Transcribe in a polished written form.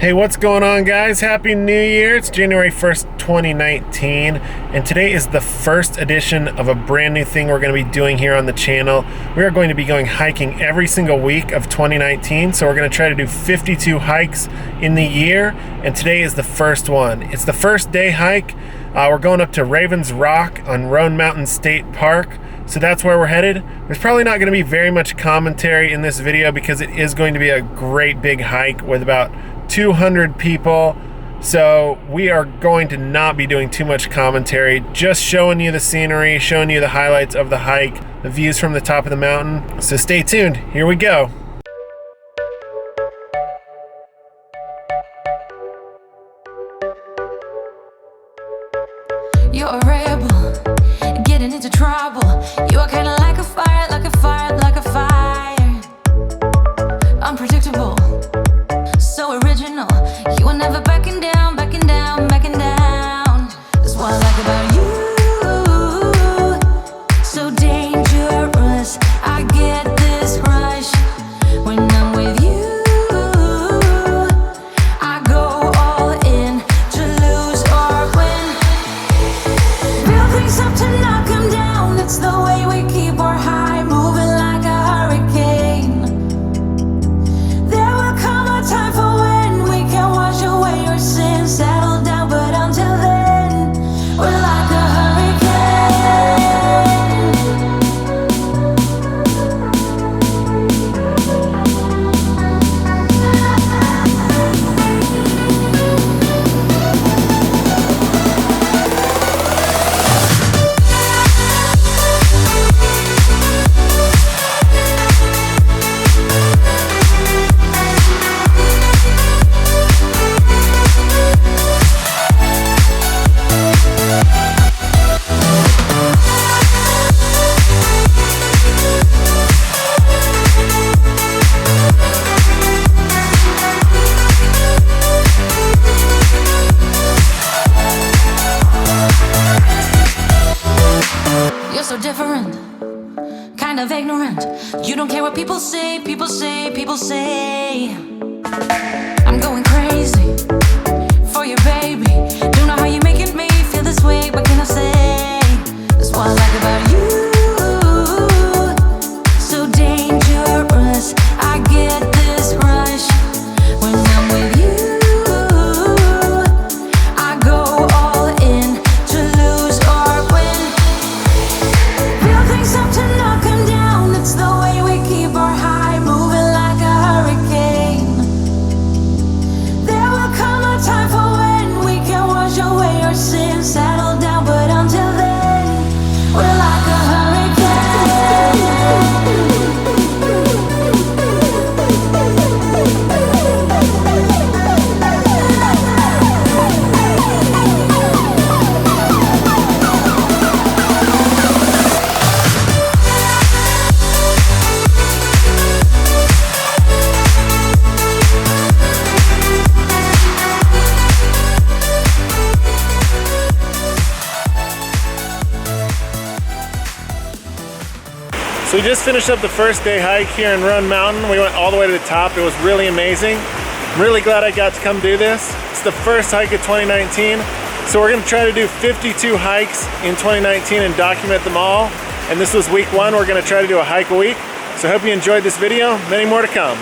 Hey, what's going on, guys? Happy New Year. It's January 1st, 2019, and today is the first edition of a brand new thing we're going to be doing here on the channel. We are going to be going hiking every single week of 2019, so we're going to try to do 52 hikes in the year, and today is the first one. It's the first day hike. We're going up to Ravens Rock on Roan Mountain State Park, so that's where we're headed. There's probably not going to be very much commentary in this video because it is going to be a great big hike with about 200 people, so we are going to not be doing too much commentary, just showing you the scenery, showing you the highlights of the hike, the views from the top of the mountain. So stay tuned, here we go. You're a rebel, getting into trouble. You are kinda like a fire, like a fire, like a fire. Unpredictable, so original. You are never backing down, backing down, backing down. That's what I like about you. So dangerous, I get this rush when I'm with you. I go all in to lose or win. Build things up to knock them down. It's the way we keep our high, moving like a hurricane. There will come a time for when we can wash away our sins, settle down, but until then, we're like a so different, kind of ignorant. You don't care what people say, people say, people say. I'm going crazy for you, baby. Don't know how you're making me feel this way. What can I say? That's what I like about you. So dangerous, I get this rush when I'm with you. I go all in to lose or win. Things up to knock them down. It's the way we keep our high, moving like a hurricane. There will come a time for when we can wash away our sins, settle down, but until then, we're like a So we just finished up the first day hike here in Roan Mountain. We went all the way to the top. It was really amazing. I'm really glad I got to come do this. It's the first hike of 2019. So we're gonna try to do 52 hikes in 2019 and document them all. And this was week one. We're gonna try to do a hike a week. So I hope you enjoyed this video. Many more to come.